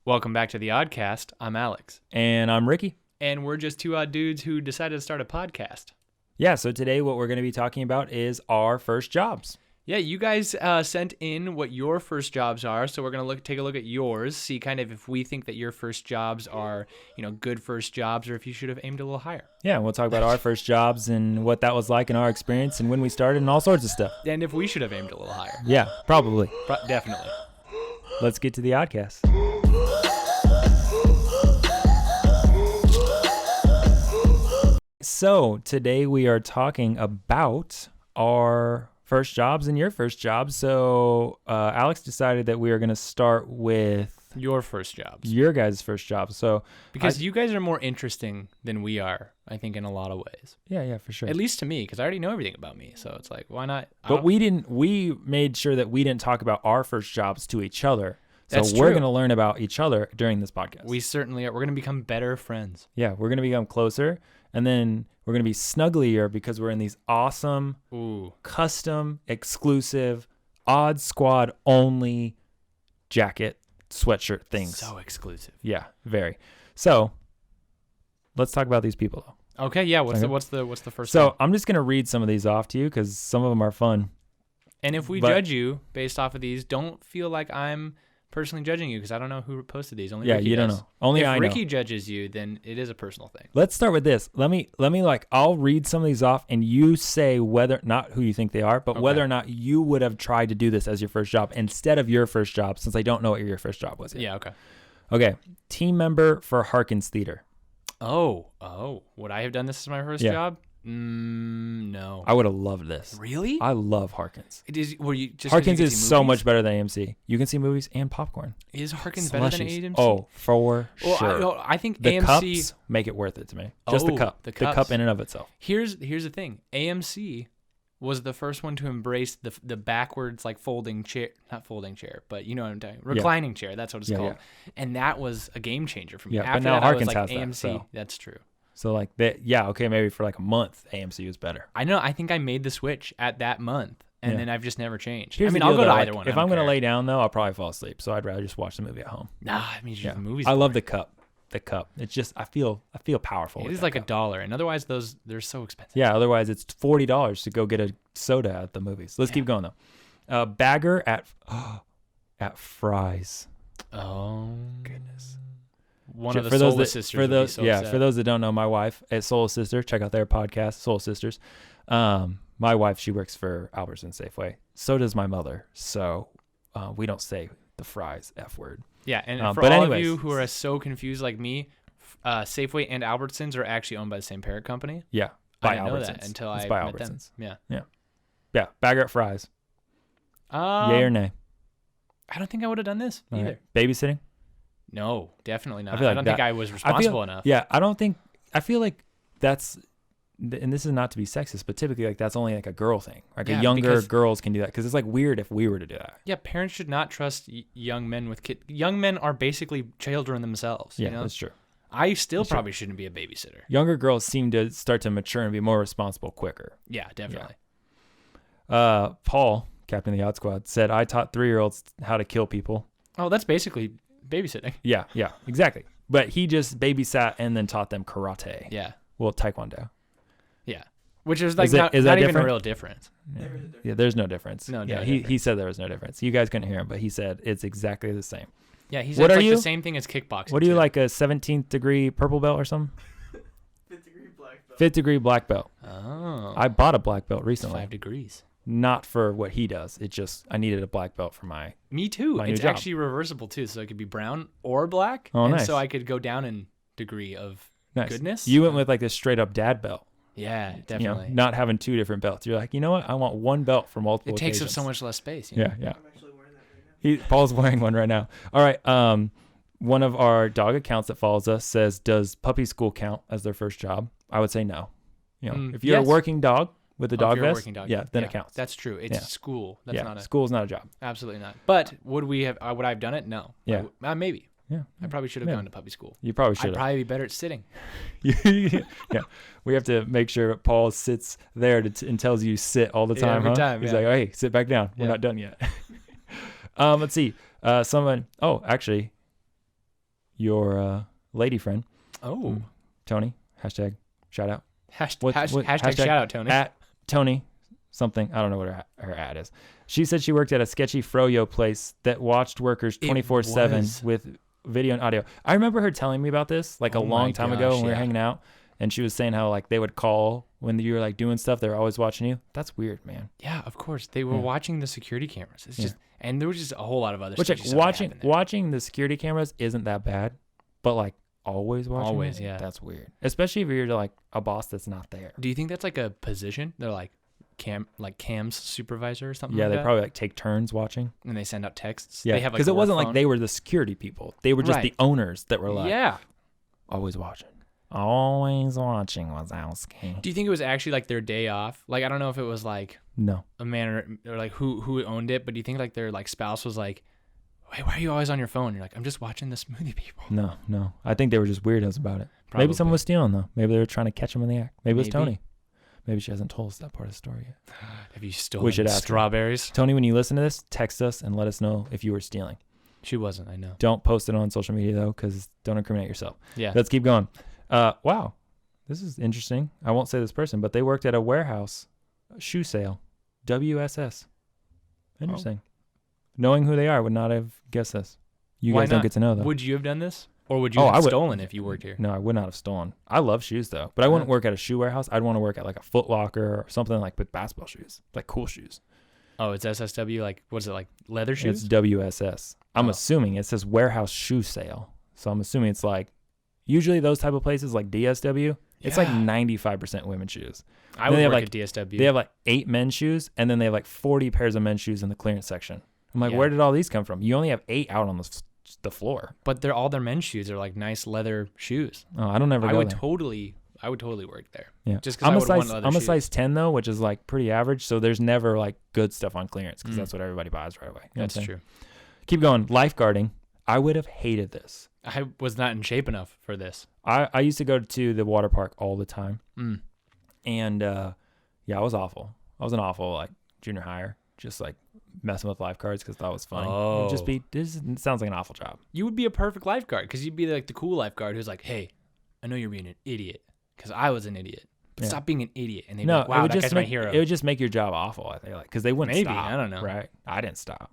Welcome back to the Oddcast. I'm Alex. And I'm Ricky. And we're just two odd dudes who decided to start a podcast. Yeah, so today what we're going to be talking about is our first jobs. Yeah, you guys sent in what your first jobs are, so we're going to take a look at yours, see kind of if we think that your first jobs are, good first jobs, or if you should have aimed a little higher. Yeah, and we'll talk about our first jobs and what that was like in our experience and when we started and all sorts of stuff. And if we should have aimed a little higher. Yeah, probably. Definitely. Let's get to the Oddcast. So today we are talking about our first jobs and your first job. So Alex decided that we are going to start with your first jobs. Your guys' first job. So because you guys are more interesting than we are, I think, in a lot of ways. Yeah, for sure. At least to me, because I already know everything about me. So it's like, why not? But we made sure that we didn't talk about our first jobs to each other. So That's we're true. going to learn about each other during this podcast. We certainly are. We're going to become better friends. Yeah, we're going to become closer. And then we're going to be snugglier because we're in these awesome, custom, exclusive, Odd Squad only jacket, sweatshirt things. So exclusive. Yeah, very. So let's talk about these people, though. Okay, yeah. What's the first? So one? I'm just going to read some of these off to you because some of them are fun. And if we judge you based off of these, don't feel like I'm personally judging you because I don't know who posted these. Only Ricky you does. don't know. Only if I know. Ricky judges you, then it is a personal thing. Let's start with this. Let me I'll read some of these off and you say whether, not who you think they are, but whether or not you would have tried to do this as your first job instead of your first job, since I don't know what your first job was yet. Yeah, okay. Okay. Team member for Harkins Theater. Oh. Would I have done this as my first job? No. I would have loved this. Really? I love Harkins. Were you just Harkins is so much better than AMC. You can see movies and popcorn. Is Harkins better than AMC? Oh, for sure. I think the AMC cups make it worth it to me. Just the cup. The cup in and of itself. Here's the thing. AMC was the first one to embrace the backwards, like folding chair, not folding chair, but you know what I'm talking about. Reclining chair, that's what it's called. Yeah. And that was a game changer for me. Yeah, After but now that, Harkins I was like, has AMC, that, so. That's true. So like that, maybe for like a month, AMC was better. I know. I think I made the switch at that month, and then I've just never changed. Here's I'll go to either like, one. If I'm going to lay down, though, I'll probably fall asleep. So I'd rather just watch the movie at home. Nah, I mean, the movie's I love the cup. The cup. It's just, I feel powerful. It is like cup. $1, and otherwise they're so expensive. Yeah, otherwise it's $40 to go get a soda at the movies. Let's keep going though. Bagger at Fry's. Oh goodness. One of the Soul Sisters. For those that don't know, my wife at Soul Sister, check out their podcast, Soul Sisters. My wife, she works for Albertsons Safeway. So does my mother. So we don't say the Fry's F word. Yeah, and for all of you who are so confused like me, Safeway and Albertsons are actually owned by the same parent company. Yeah, I didn't know that until I met them. Yeah. Bagger at Fry's. Yay or nay? I don't think I would have done this either. Right. Babysitting? No, definitely not. I don't think I was responsible enough. Yeah, I feel like that's, and this is not to be sexist, but typically like that's only like a girl thing. Like younger girls can do that because it's like weird if we were to do that. Yeah, parents should not trust young men with kids. Young men are basically children themselves. Yeah, that's true. I still probably shouldn't be a babysitter. Younger girls seem to start to mature and be more responsible quicker. Yeah, definitely. Yeah. Paul, captain of the Odd Squad, said, I taught 3-year-olds how to kill people. Oh, that's basically babysitting. Yeah, exactly. But he just babysat and then taught them karate. Yeah. Well, taekwondo. Yeah. Which is like not even a real difference. Yeah, there's no difference. No, he said there was no difference. You guys couldn't hear him, but he said it's exactly the same. Yeah, he said it's like the same thing as kickboxing. What are you, like a 17th degree purple belt or something? 5th degree black belt. 5th degree black belt. Oh. I bought a black belt recently. 5 degrees. Not for what he does. It just, I needed a black belt for my Me too. my It's new job. actually reversible too, so it could be brown or black. Oh, and nice. so I could go down in degree of goodness. You went with like this straight up dad belt. Yeah, definitely. Not having 2 different belts. You're like, you know what? I want one belt for multiple occasions. occasions. Up so much less space. Yeah. I'm actually wearing that right now. Paul's wearing one right now. All right. One of our dog accounts that follows us says, does puppy school count as their first job? I would say no. If you're a working dog with a dog vest, then it counts. That's true. It's school. That's not school's not a job. Absolutely not. But would I have done it? No. Yeah. Maybe. Yeah. I probably should have gone to puppy school. You probably should have. I'd probably be better at sitting. Yeah. We have to make sure Paul sits there and tells you sit all the time. Every time. He's like, hey, sit back down. We're not done yet. Let's see. Actually, your lady friend. Oh. Tony. Hashtag shout out. Hashtag shout out, Tony. At Tony something. I don't know what her ad is. She said she worked at a sketchy froyo place that watched workers 24/7 with video and audio. I remember her telling me about this like a long time ago when we were hanging out, and she was saying how like they would call when you were like doing stuff. They're always watching you. That's weird, man. Yeah, of course. They were watching the security cameras. It's just, and there was just a whole lot of other stuff. Which like watching the security cameras isn't that bad, but like always watching. Always, yeah. That's weird. Especially if you're like a boss that's not there. Do you think that's like a position? They're like Cam's supervisor or something. Yeah, like they probably like take turns watching, and they send out texts. Yeah, they have because it wasn't like they were the security people; they were just the owners that were like, always watching, Wazowski. Do you think it was actually like their day off? Like I don't know if it was like a man or like who owned it, but do you think like their like spouse was like, "Hey, why are you always on your phone?" You're like, "I'm just watching the Smoothie People." No, I think they were just weirdos about it. Probably. Maybe someone was stealing though. Maybe they were trying to catch him in the act. Maybe it was Tony. Maybe she hasn't told us that part of the story yet. Have you stolen strawberries? Tony, when you listen to this, text us and let us know if you were stealing. She wasn't, I know. Don't post it on social media, though, because don't incriminate yourself. Yeah. Let's keep going. Wow. This is interesting. I won't say this person, but they worked at a warehouse shoe sale. WSS. Interesting. Knowing who they are, would not have guessed this. You guys don't get to know, though. Would you have done this? Or would you have stolen if you worked here? No, I would not have stolen. I love shoes, though. But I wouldn't work at a shoe warehouse. I'd want to work at like a Foot Locker or something like with basketball shoes. Like cool shoes. Oh, it's SSW? Like, what is it, like leather shoes? It's WSS. I'm assuming it says warehouse shoe sale. So I'm assuming it's like, usually those type of places like DSW, it's like 95% women's shoes. I would work at DSW. They have like 8 men's shoes, and then they have like 40 pairs of men's shoes in the clearance section. I'm like, where did all these come from? You only have 8 out on the floor. But all their men's shoes are like nice leather shoes. Oh, I don't ever go there. I would totally work there. Yeah. Just because I'm a size 10 though, which is like pretty average. So there's never like good stuff on clearance because that's what everybody buys right away. You know that's true. Keep going. Lifeguarding. I would have hated this. I was not in shape enough for this. I used to go to the water park all the time. And I was awful. I was an awful like junior hire, just like messing with lifeguards because that was funny. Oh. This sounds like an awful job. You would be a perfect lifeguard because you'd be like the cool lifeguard who's like, hey, I know you're being an idiot because I was an idiot. But stop being an idiot. And they'd be like, wow, that guy's my hero. It would just make your job awful, I think, like, because they wouldn't stop. I don't know. Right? I didn't stop.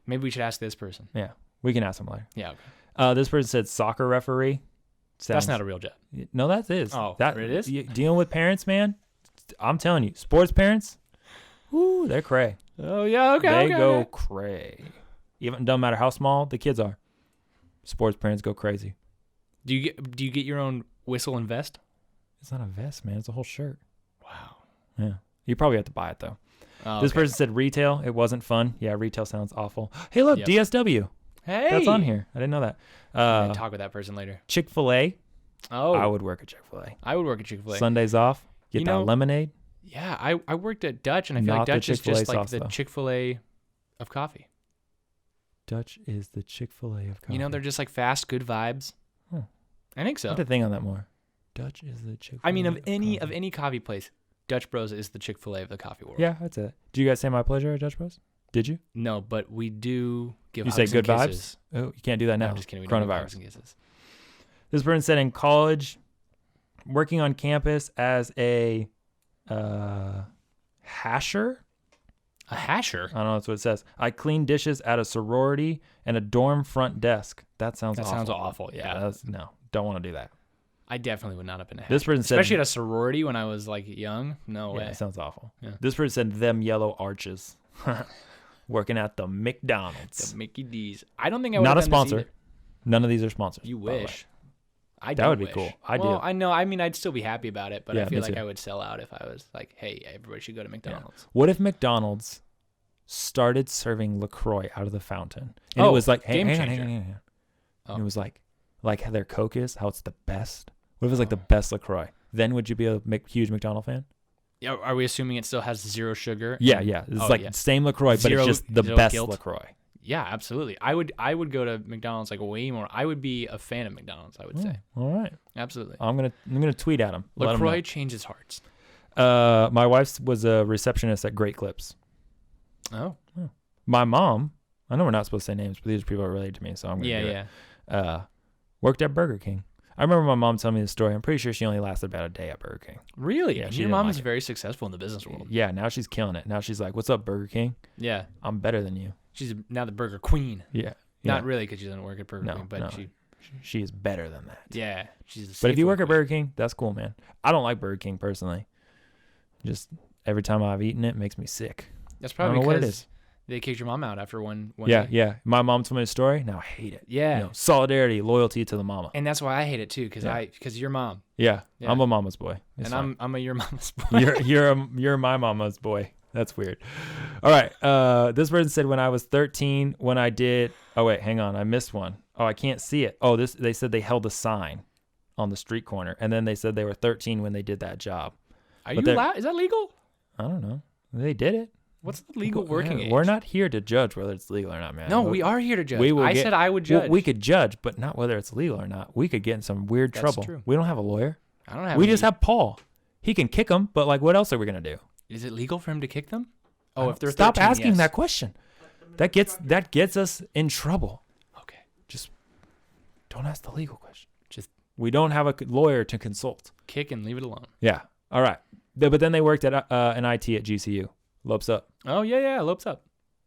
Maybe we should ask this person. Yeah. We can ask them later. Yeah. Okay. This person said soccer referee. That's not a real job. No, that is. Oh, it is? Dealing with parents, man. I'm telling you, sports parents, whoo, they're cray. Oh, yeah, okay. They go cray. Even doesn't matter how small the kids are. Sports parents go crazy. Do you get your own whistle and vest? It's not a vest, man. It's a whole shirt. Wow. Yeah. You probably have to buy it though. Oh, this person said retail. It wasn't fun. Yeah, retail sounds awful. Hey, look, DSW. Hey, that's on here. I didn't know that. I'm gonna talk with that person later. Chick-fil-A. Oh, I would work at Chick-fil-A. I would work at Chick-fil-A. Sundays off. Get that lemonade. Yeah, I worked at Dutch, and I feel like Dutch is just like the Chick-fil-A of coffee. Dutch is the Chick-fil-A of coffee. You know, they're just like fast, good vibes. I think so. I have to think on that more. Dutch is the Chick-fil-A. I mean, of any coffee place, Dutch Bros is the Chick-fil-A of the coffee world. Yeah, that's it. Do you guys say my pleasure at Dutch Bros? Did you? No, but we do give. You hugs say good and vibes? kisses. Oh, you can't do that now. I'm just kidding. We Coronavirus. don't give hugs and kisses. This person said in college, working on campus as a hasher. A hasher? I don't know. That's what it says. I clean dishes at a sorority and a dorm front desk. That sounds awful. Yeah. No, don't want to do that. I definitely would not have been a hasher. This person said, especially at a sorority when I was like young. No way. That sounds awful. Yeah. This person said them yellow arches. Working at the McDonald's. The Mickey D's. I don't think I would not have a sponsor. None of these are sponsors. You wish. That would be cool. I know. I mean, I'd still be happy about it, but I feel like I would sell out if I was like, hey, everybody should go to McDonald's. Yeah. What if McDonald's started serving LaCroix out of the fountain? And it was like, hey, hang on. And it was like how their Coke is, how it's the best. What if it was like the best LaCroix? Then would you be a huge McDonald's fan? Yeah. Are we assuming it still has zero sugar? Yeah. It's the same LaCroix, but it's just the best LaCroix. Yeah, absolutely. I would go to McDonald's like way more. I would be a fan of McDonald's, I would say. All right. Absolutely. I'm gonna tweet at him. LaCroix changes hearts. My wife was a receptionist at Great Clips. Oh. My mom, I know we're not supposed to say names, but these people are related to me, so I'm gonna do it. Worked at Burger King. I remember my mom telling me the story. I'm pretty sure she only lasted about a day at Burger King. Really? Yeah, Your mom is very successful in the business world. Yeah, now she's killing it. Now she's like, "What's up, Burger King? Yeah. I'm better than you." She's now the burger queen. Yeah. Not really, because she doesn't work at Burger King, but she is better than that. Yeah. She's but if you work at Burger King, that's cool, man. I don't like Burger King personally. Just every time I've eaten it makes me sick. That's probably because what it is. They kicked your mom out after one day. Yeah. My mom told me the story. Now I hate it. Yeah. Solidarity, loyalty to the mama. And that's why I hate it too, because your mom. Yeah. I'm a mama's boy. It's fine. I'm a your mama's boy. you're my mama's boy. That's weird. All right. This person said when I was 13, when I did. Oh wait, hang on. I missed one. Oh, I can't see it. Oh, they said they held a sign on the street corner, and then they said they were 13 when they did that job. Are you allowed? Is that legal? I don't know. They did it. What's the legal working age? We're not here to judge whether it's legal or not, man. No, we are here to judge. I said I would judge. We could judge, but not whether it's legal or not. We could get in some weird trouble. True. We don't have a lawyer. I don't have. We just have Paul. He can kick them, but like, what else are we gonna do? Is it legal for him to kick them? Oh, if they're 13, stop asking that question. That gets us in trouble. Okay. Just don't ask the legal question. We don't have a lawyer to consult. Kick and leave it alone. Yeah. All right. But then they worked at an IT at GCU. Lopes up. Oh, yeah. Lopes up.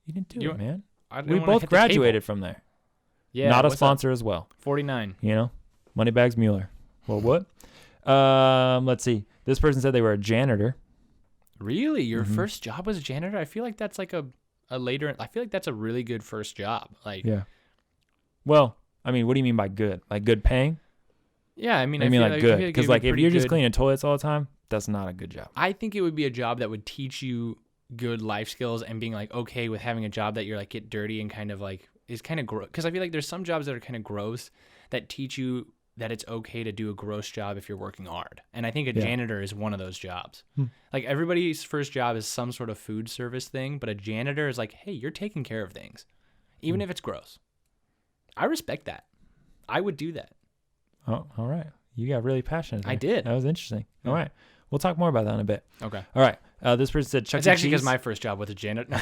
You didn't do it, man. We both graduated from there. Yeah. Not a sponsor as well. 49. Moneybags Mueller. Well, what? Let's see. This person said they were a janitor. Really? Your first job was a janitor? I feel like that's like a later. I feel like that's a really good first job. Yeah. Well, I mean, what do you mean by good? Like good paying? Yeah, I mean like good. Because like if you're just cleaning toilets all the time, that's not a good job. I think it would be a job that would teach you good life skills and being like okay with having a job that you're like get dirty and kind of like is kind of gross. Because I feel like there's some jobs that are kind of gross that teach you that it's okay to do a gross job if you're working hard. And I think a janitor is one of those jobs. Like everybody's first job is some sort of food service thing, but a janitor is like, hey, you're taking care of things, even if it's gross. I respect that. I would do that. Oh, all right. You got really passionate there. I did. That was interesting. All right. We'll talk more about that in a bit. Okay. All right. This person said Chuck E. Cheese. It's actually because my first job was a janitor.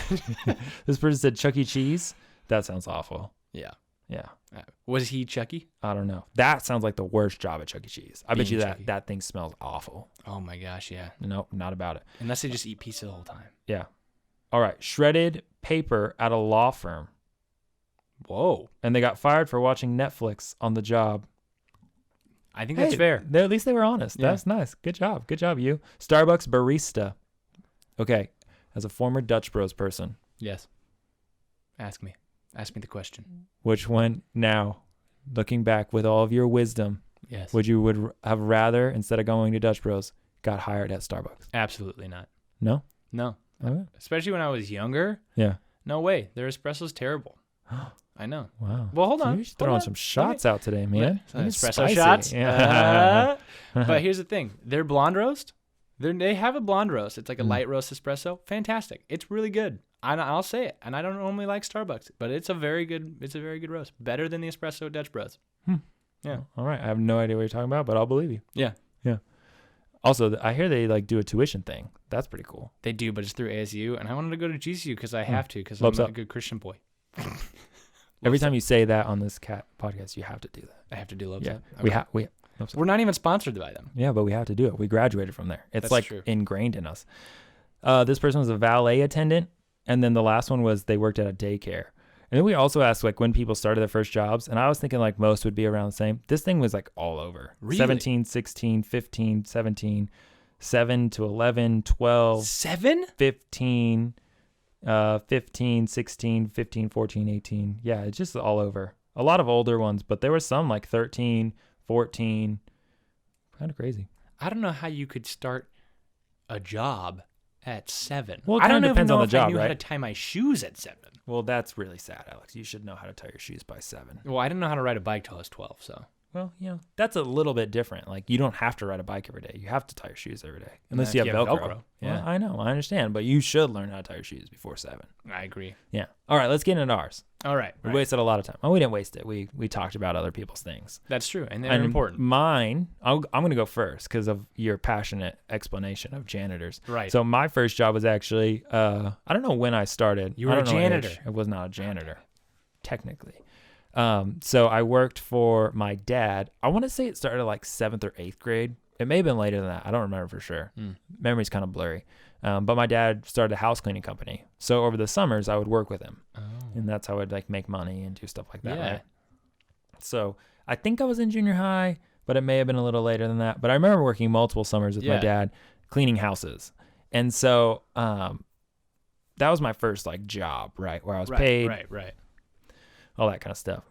This person said Chuck E. Cheese. That sounds awful. Yeah. Yeah. Was he Chucky? I don't know. That sounds like the worst job at Chuck E. Cheese. I bet you Chucky. that thing smells awful. Oh my gosh, yeah. Nope, not about it. Unless they just eat pizza the whole time. Yeah. All right. Shredded paper at a law firm. Whoa. And they got fired for watching Netflix on the job. I think that's fair. At least they were honest. Yeah. That's nice. Good job. Good job, you. Starbucks barista. Okay. As a former Dutch Bros person. Yes. Ask me the question. Which one now, looking back with all of your wisdom, yes, would have rather, instead of going to Dutch Bros, got hired at Starbucks? Absolutely not. No? No. Okay. Especially when I was younger. Yeah. No way. Their espresso's terrible. I know. Wow. Well, hold on. You're throwing some shots out today, man. Espresso shots. Yeah. But here's the thing. Their blonde roast, they have a blonde roast. It's like a light roast espresso. Fantastic. It's really good. I'll say it. And I don't normally like Starbucks, but it's a very good roast. Better than the espresso at Dutch Bros. Yeah. All right. I have no idea what you're talking about, but I'll believe you. Yeah. Yeah. Also, I hear they like do a tuition thing. That's pretty cool. They do, but it's through ASU, and I wanted to go to GCU because I have to, because I'm a good Christian boy. Every time you say that on this podcast, you have to do that. I have to do Lopes Yeah. Up? Okay. We're not even sponsored by them. Yeah, but we have to do it. We graduated from there. It's That's true. Ingrained in us. This person was a valet attendant, and then the last one was they worked at a daycare. And then we also asked like when people started their first jobs, and I was thinking like most would be around the same. This thing was like all over. Really? 17, 16, 15, 17, 7 to 11, 12, 7? 15, 15, 16, 15, 14, 18. Yeah, it's just all over. A lot of older ones, but there were some like 13, 14. Kind of crazy. I don't know how you could start a job at 7. Well, it I don't kind of depends even know on the if I job, knew how to right? tie my shoes at 7. Well, that's really sad, Alex. You should know how to tie your shoes by 7. Well, I didn't know how to ride a bike till I was 12, so. Well, that's a little bit different. Like, you don't have to ride a bike every day. You have to tie your shoes every day. Unless you have Velcro. Yeah. Well, I know. I understand. But you should learn how to tie your shoes before 7. I agree. Yeah. All right. Let's get into ours. All right. We wasted a lot of time. Oh, we didn't waste it. We talked about other people's things. That's true. And they're important. Mine, I'm going to go first because of your passionate explanation of janitors. Right. So my first job was actually, I don't know when I started. You were a janitor. I was not a janitor, technically. So I worked for my dad. I want to say it started like 7th or 8th grade. It may have been later than that. I don't remember for sure. Memory's kind of blurry. But my dad started a house cleaning company. So over the summers, I would work with him. Oh. And that's how I'd like make money and do stuff like that. Yeah. Right? So I think I was in junior high, but it may have been a little later than that. But I remember working multiple summers with my dad cleaning houses. And so that was my first like job, right? Where I was paid. Right. All that kind of stuff.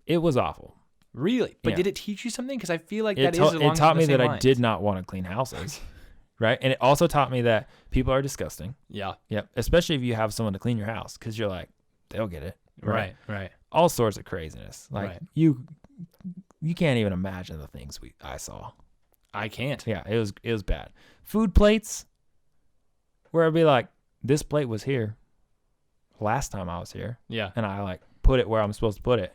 It was awful. Really? But did it teach you something? Because I feel like it taught me that I did not want to clean houses. Right? And it also taught me that people are disgusting. Yeah. Yep. Especially if you have someone to clean your house, because you're like, they'll get it. Right. All sorts of craziness. Like you can't even imagine the things I saw. I can't. Yeah, it was bad. Food plates, where I'd be like, this plate was here last time I was here. Yeah. And I like put it where I'm supposed to put it,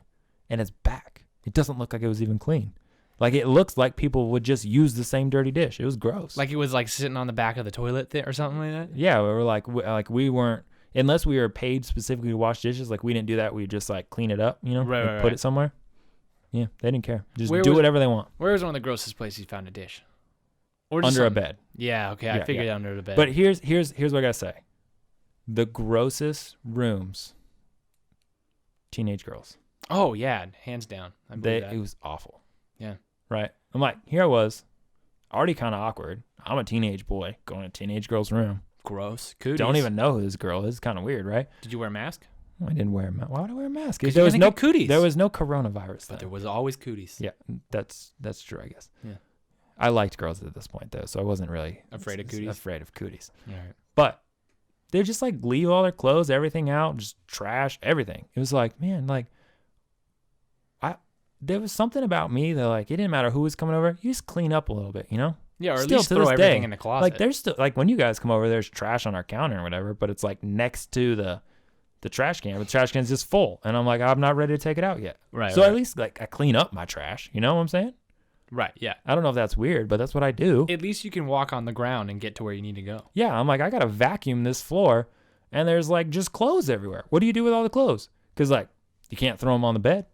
and it's back. It doesn't look like it was even clean. Like it looks like people would just use the same dirty dish. It was gross. Like it was like sitting on the back of the toilet or something like that. Yeah, we were like we weren't, unless we were paid specifically to wash dishes. Like we didn't do that. We just like clean it up, put it somewhere. Yeah, they didn't care. Just do whatever they want. Where was one of the grossest places you found a dish? Or under a bed. Yeah, okay. I figured under the bed. But here's what I gotta say. The grossest rooms, teenage girls. Oh yeah, hands down. I believe that. It was awful. Yeah. Right. I'm like, here I was, already kind of awkward. I'm a teenage boy going to a teenage girl's room. Gross. Cooties. Don't even know who this girl is. Kind of weird, right? Did you wear a mask? I didn't wear a mask. Why would I wear a mask? There was no cooties. There was no coronavirus. But there was always cooties. Yeah, that's true, I guess. Yeah. I liked girls at this point though, so I wasn't really afraid of cooties. All right. But they just like leave all their clothes, everything out, just trash, everything. It was like, man, like there was something about me that like it didn't matter who was coming over, you just clean up a little bit, Yeah, or still at least throw everything in the closet. Like there's still like when you guys come over, there's trash on our counter or whatever, but it's like next to the trash can, but the trash can's just full, and I'm like, I'm not ready to take it out yet. Right. So at least like I clean up my trash. You know what I'm saying? Right. Yeah. I don't know if that's weird, but that's what I do. At least you can walk on the ground and get to where you need to go. Yeah, I'm like, I gotta vacuum this floor, and there's like just clothes everywhere. What do you do with all the clothes? Because like you can't throw them on the bed,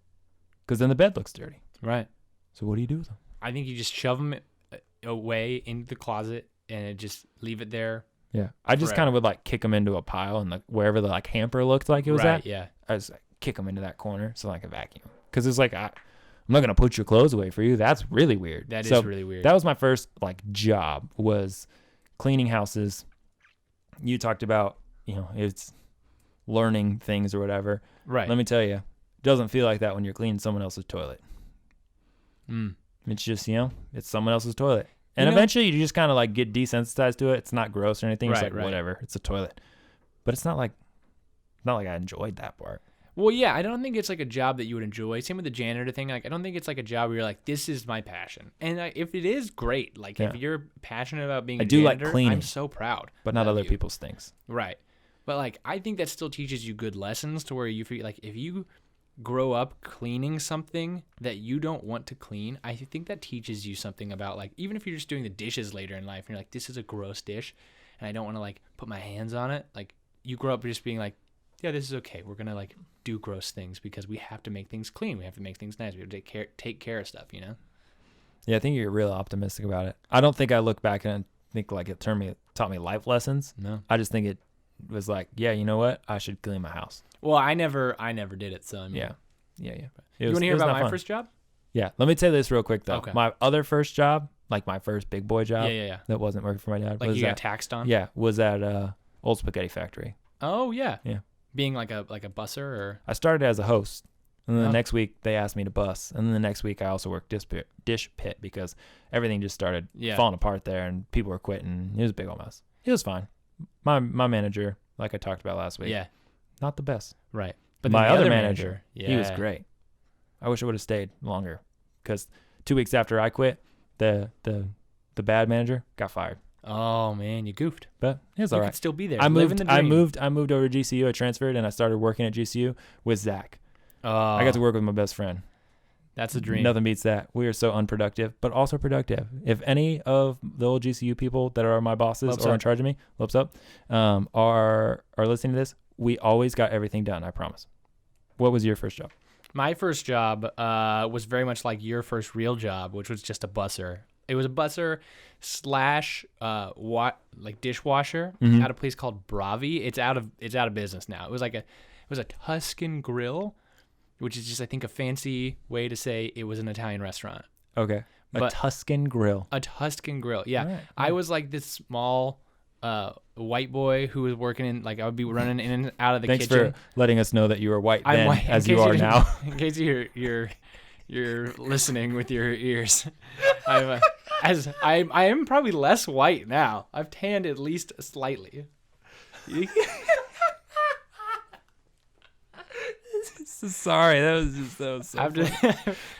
because then the bed looks dirty. Right. So what do you do with them? I think you just shove them away into the closet and just leave it there. Yeah. I just kind of would like kick them into a pile and like wherever the like hamper looked like it was at. Yeah. I just like kick them into that corner so I could vacuum. Because it's like, I'm not going to put your clothes away for you. That's really weird. That is really weird. That was my first like job, was cleaning houses. You talked about, it's learning things or whatever. Right. Let me tell you, it doesn't feel like that when you're cleaning someone else's toilet. It's just, it's someone else's toilet. And eventually you just kind of like get desensitized to it. It's not gross or anything. It's like, whatever. It's a toilet. But it's not like I enjoyed that part. Well, yeah, I don't think it's like a job that you would enjoy. Same with the janitor thing. Like, I don't think it's like a job where you're like, this is my passion. And if it is, great. Like, if you're passionate about being a janitor, like cleaning, I'm so proud. But not other people's things. Right. But like, I think that still teaches you good lessons to where you feel like if you grow up cleaning something that you don't want to clean, I think that teaches you something about like, even if you're just doing the dishes later in life and you're like, this is a gross dish and I don't want to like put my hands on it. Like, you grow up just being like, yeah, this is okay. We're going to like do gross things because we have to make things clean. We have to make things nice. We have to take care of stuff, Yeah, I think you're real optimistic about it. I don't think I look back and think like it taught me life lessons. No. I just think it was like, yeah, you know what? I should clean my house. Well, I never did it, so I mean. Yeah. You want to hear about my first job? Yeah. Let me tell you this real quick though. Okay. My other first job, like my first big boy job, that wasn't working for my dad. Like you got taxed on? Yeah, was at Old Spaghetti Factory. Oh yeah. Yeah. Being like a busser or? I started as a host, and then the next week they asked me to bus, and then the next week I also worked dish pit because everything just started falling apart there, and people were quitting. It was a big old mess. It was fine. My manager, like I talked about last week, not the best. Right. But my other manager, he was great. I wish I would have stayed longer, because 2 weeks after I quit, the bad manager got fired. Oh man, you goofed. But it's all right. You could still be there. I moved over to GCU. I transferred and I started working at GCU with Zach. I got to work with my best friend. That's a dream. Nothing beats that. We are so unproductive, but also productive. If any of the old GCU people that are my bosses or in charge of me, are listening to this, we always got everything done. I promise. What was your first job? My first job was very much like your first real job, which was just a busser. It was a busser slash like dishwasher at a place called Bravi. It's out of business now. It was a Tuscan Grill, which is just I think a fancy way to say it was an Italian restaurant. Okay. A Tuscan Grill. A Tuscan Grill. Yeah. All right. I was like this small white boy who was working in, like, I would be running in and out of the kitchen. Thanks for letting us know that you were white I'm then, white, as you are now. In case you're listening with your ears. I am probably less white now. I've tanned at least slightly. Sorry, that was so funny.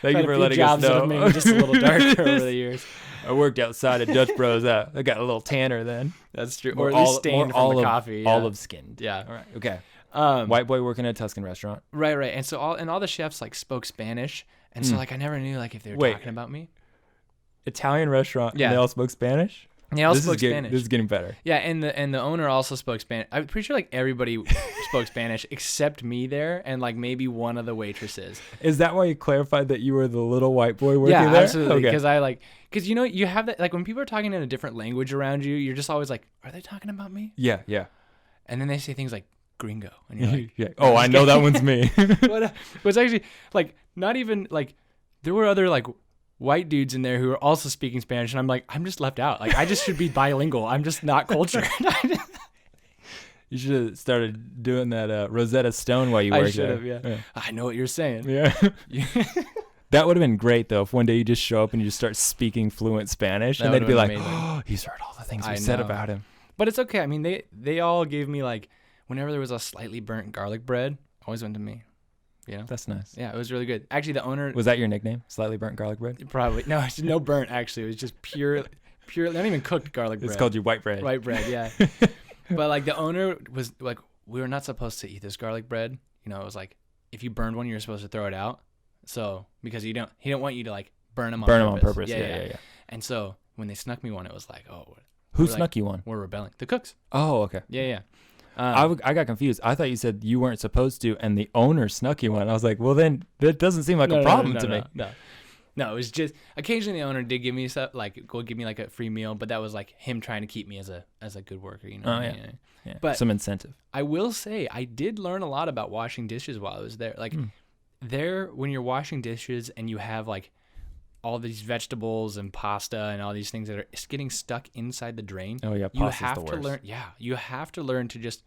Thank you for letting us know. That have made me just a little darker over the years. I worked outside at Dutch Bros. I got a little tanner then. That's true. Or at least stained from the coffee. Yeah. Olive skinned. Yeah. All right. Okay. White boy working at a Tuscan restaurant. Right. And so all the chefs like spoke Spanish, and so like I never knew like if they were talking about me. Italian restaurant. Yeah. And they all spoke Spanish. They all spoke Spanish. This is getting better. Yeah, and the owner also spoke Spanish. I'm pretty sure like everybody spoke Spanish except me there, and like maybe one of the waitresses. Is that why you clarified that you were the little white boy working there? Yeah, absolutely. Because you know you have that, like when people are talking in a different language around you, you're just always like, are they talking about me? Yeah. And then they say things like gringo, and you're like, yeah. Oh, I know that one's me. But it was actually like not even like there were other like white dudes in there who were also speaking Spanish, and I'm like, I'm just left out. Like, I just should be bilingual. I'm just not cultured. You should have started doing that Rosetta Stone while you worked there. I should have, yeah. I know what you're saying. Yeah. That would have been great, though, if one day you just show up and you just start speaking fluent Spanish, and they'd be like, oh, he's heard all the things we said about him. But it's okay. I mean, they all gave me, like, whenever there was a slightly burnt garlic bread, always went to me. You know? That's nice. Yeah, it was really good. Actually, the owner... Was that your nickname? Slightly burnt garlic bread? Probably. No, it's no burnt, actually. It was just pure, not even cooked garlic bread. It's called your white bread. White bread, yeah. But, like, the owner was like, we were not supposed to eat this garlic bread. You know, it was like, if you burned one, you're supposed to throw it out. So, because he didn't want you to, like, burn them on purpose. Yeah. And so, when they snuck me one, it was like, oh. Who snuck you one? We're rebelling. The cooks. Oh, okay. Yeah. I got confused. I thought you said you weren't supposed to, and the owner snuck you one. I was like, well, then that doesn't seem like a problem to me. No, it was just occasionally the owner did give me stuff, like go give me like a free meal, but that was like him trying to keep me as a good worker, you know. Oh yeah. But some incentive. I will say I did learn a lot about washing dishes while I was there. Like there, when you're washing dishes and you have like all these vegetables and pasta and all these things that are getting stuck inside the drain. Oh yeah, you have to learn. Yeah, you have to learn to just.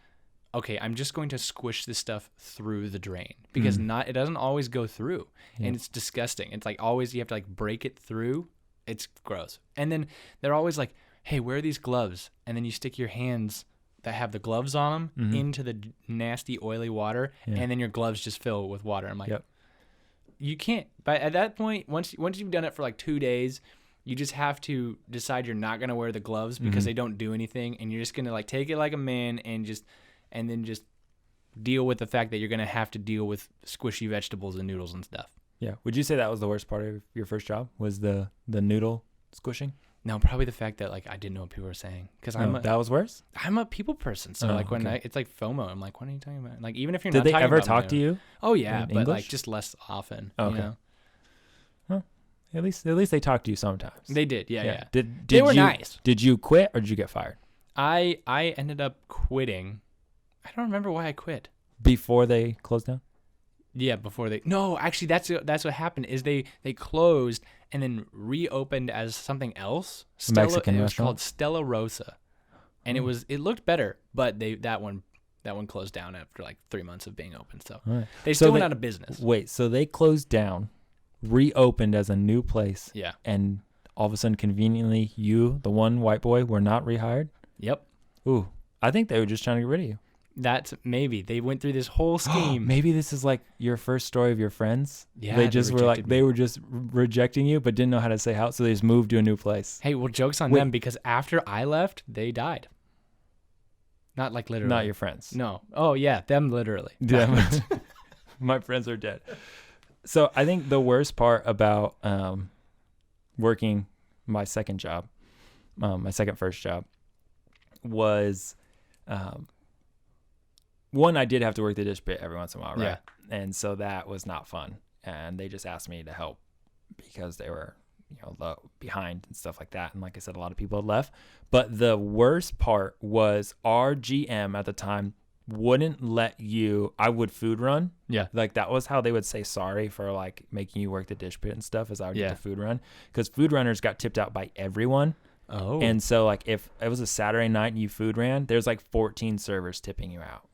Okay, I'm just going to squish this stuff through the drain because it doesn't always go through, and it's disgusting. It's like always you have to like break it through. It's gross. And then they're always like, "Hey, wear these gloves," and then you stick your hands that have the gloves on them into the nasty oily water, and then your gloves just fill with water. I'm like, you can't. But at that point, once you've done it for like 2 days, you just have to decide you're not gonna wear the gloves because they don't do anything, and you're just gonna like take it like a man and then just deal with the fact that you're going to have to deal with squishy vegetables and noodles and stuff. Yeah. Would you say that was the worst part of your first job, was the noodle squishing? No, probably the fact that like I didn't know what people were saying. Because that was worse? I'm a people person. So like when it's like FOMO, I'm like, what are you talking about? Like even if you're not talking about... Did they ever talk to you? Oh, yeah. But English? like just less often. Okay. You know? Well, at least they talked to you sometimes. They did. Yeah. They were nice. Did you quit or did you get fired? I ended up quitting. I don't remember why I quit. Before they closed down? Yeah, before they... No, actually, that's what happened, is they closed and then reopened as something else. Mexican restaurant? It was called Stella Rosa. And it looked better, but that one closed down after like 3 months of being open. So they still went out of business. Wait, so they closed down, reopened as a new place. Yeah. And all of a sudden, conveniently, you, the one white boy, were not rehired? Yep. Ooh, I think they were just trying to get rid of you. That's maybe they went through this whole scheme. Maybe this is like your first story of your friends. Yeah, they just were like they were just rejecting you, but didn't know how to say how, so they just moved to a new place. Hey, well, joke's on them because after I left, they died. Not like literally. Not your friends. No. Oh yeah, them literally. My friends are dead. So I think the worst part about working my second first job, was one, I did have to work the dish pit every once in a while, right? Yeah. And so that was not fun. And they just asked me to help because they were, behind and stuff like that. And like I said, a lot of people had left. But the worst part was our GM at the time wouldn't let you. I would food run. Yeah. Like that was how they would say sorry for like making you work the dish pit and stuff, is I would get Yeah. the food run, because food runners got tipped out by everyone. Oh. And so like if it was a Saturday night and you food ran, there's like 14 servers tipping you out.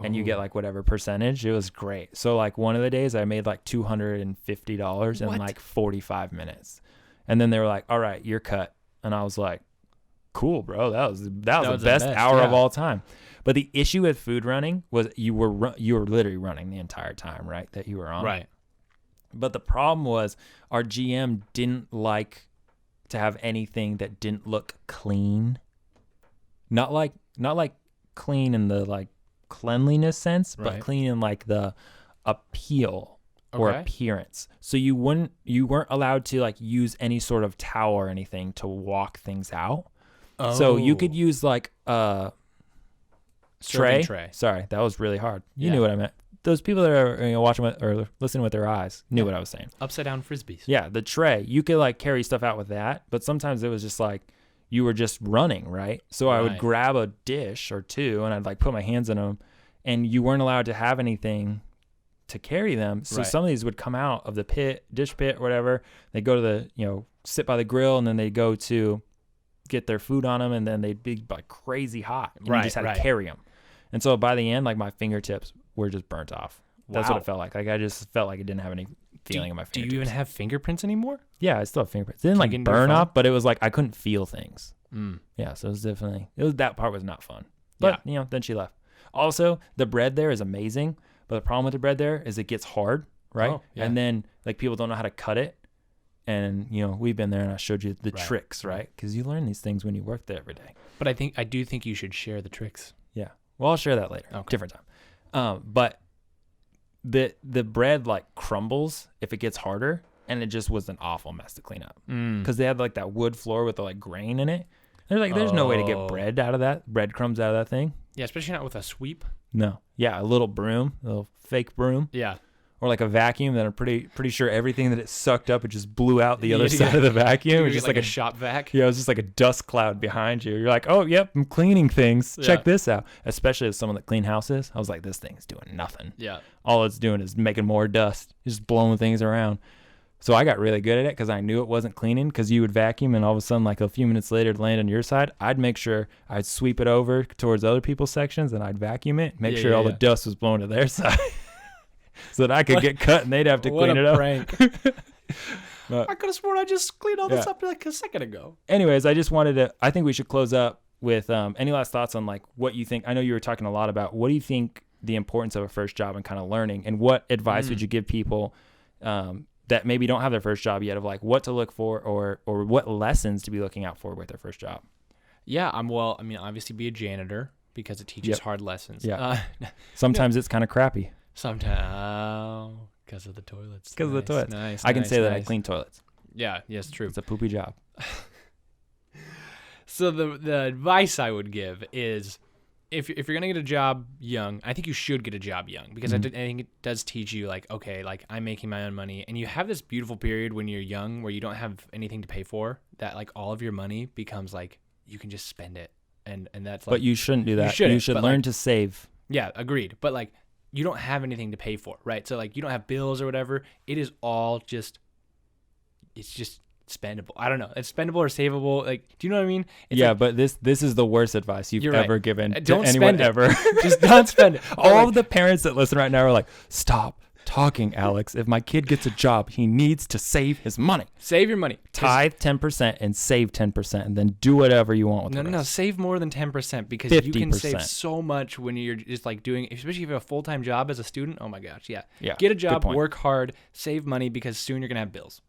And you get like whatever percentage. It was great. So like one of the days I made like $250 in like 45 minutes. And then they were like, all right, you're cut. And I was like, cool, bro. That was the best hour of all time. But the issue with food running was you were literally running the entire time, right? That you were on. Right. But the problem was our GM didn't like to have anything that didn't look clean. Not like clean in the like cleanliness sense, but Right. clean in like the appeal or Okay. appearance. So you weren't allowed to like use any sort of towel or anything to walk things out. Oh. So you could use like a Serving tray. tray. Sorry, that was really hard. You Yeah. knew what I meant. Those people that are watching with, or listening with their eyes knew what I was saying. Upside down frisbees. Yeah, the tray. You could like carry stuff out with that, but sometimes it was just like you were just running, right? So I would Right. grab a dish or two and I'd like put my hands in them, and you weren't allowed to have anything to carry them. So Right. some of these would come out of the dish pit or whatever. They go to the, sit by the grill, and then they go to get their food on them, and then they'd be like crazy hot. And Right, you just had right. to carry them. And so by the end, like my fingertips were just burnt off. That's what Wow. it felt like. Like I just felt like it didn't have any feeling in my Do fingertips. you even have fingerprints anymore? Yeah, I still have fingerprints. It didn't Can you like get into your burn phone? off, but it was like I couldn't feel things. Mm. Yeah, so it was that part was not fun. But then she left. Also, the bread there is amazing, but the problem with the bread there is it gets hard, right? Oh, yeah. And then like people don't know how to cut it. And we've been there, and I showed you the Right. tricks, right? Because you learn these things when you work there every day. But I do think you should share the tricks. Yeah. Well, I'll share that later. Okay. Different time. But the bread like crumbles if it gets harder, and it just was an awful mess to clean up because they had like that wood floor with the like grain in it. They're like, there's no way to get Oh. breadcrumbs out of that thing. Yeah, especially not with a sweep. No. Yeah, a little fake broom, Yeah. or like a vacuum that I'm pretty sure everything that it sucked up, it just blew out the other Yeah. side of the vacuum. It It was just like a shop vac. yeah, it was just like a dust cloud behind you. You're like, oh, yep, I'm cleaning things. Yeah. Check this out. Especially as someone that clean houses, I was like, this thing's doing nothing. Yeah. All it's doing is making more dust, just blowing things around. So I got really good at it because I knew it wasn't cleaning, because you would vacuum and all of a sudden, like a few minutes later, it land on your side. I'd make sure I'd sweep it over towards other people's sections, and I'd vacuum it, make sure all the dust was blown to their side so that I could get cut and they'd have to clean it up. Prank. But- I could have sworn I just cleaned all this Yeah. up like a second ago. Anyways, I just I think we should close up with any last thoughts on like what you think. I know you were talking a lot about what do you think the importance of a first job and kind of learning, and what advice would you give people that maybe don't have their first job yet, of like what to look for or what lessons to be looking out for with their first job? Yeah, obviously be a janitor because it teaches Yep. hard lessons. Yeah. Sometimes it's kind of crappy. Sometimes because of the toilets. Because of the toilets. Nice. I can nice, say that I nice. clean toilets. Yeah. Yes. True. It's a poopy job. So the advice I would give is, if you're gonna get a job young, I think you should get a job young, because I think it does teach you like, okay, like I'm making my own money, and you have this beautiful period when you're young where you don't have anything to pay for, that like all of your money becomes like you can just spend it, and that's like. But you shouldn't do that. shouldn't, You should but, learn like- to save. Yeah, agreed. But like you don't have anything to pay for, right? So like you don't have bills or whatever. It is all just. It's just spendable. I don't know. It's spendable or savable. Like, do you know what I mean? It's Yeah, like, but this is the worst advice you've You're right. ever given to Don't anyone spend it. ever. just don't spend it. All of the parents that listen right now are like, stop talking, Alex. If my kid gets a job, he needs to save his money. Save your money. 'Cause- Tithe 10% and save 10%, and then do whatever you want with No, the no, rest. save more than 10%, because you can 50%. save so much when you're just like doing, especially if you have a full-time job as a student. Oh my gosh, yeah. Yeah, Get a good job, point. work hard, save money, because soon you're going to have bills.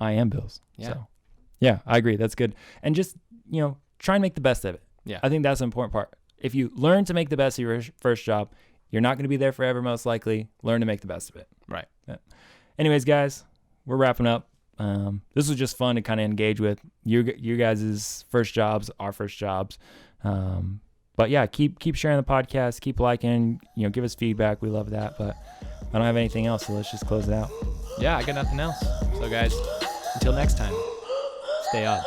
I am bills. Yeah. So, yeah, I agree. That's good. And just, try and make the best of it. Yeah. I think that's the important part. If you learn to make the best of your first job, you're not going to be there forever, most likely. Learn to make the best of it. Right. Yeah. Anyways, guys, we're wrapping up. This was just fun to kind of engage with your guys' first jobs, our first jobs. But yeah, keep sharing the podcast, keep liking, give us feedback. We love that. But I don't have anything else, so let's just close it out. Yeah, I got nothing else. So guys, until next time, stay odd.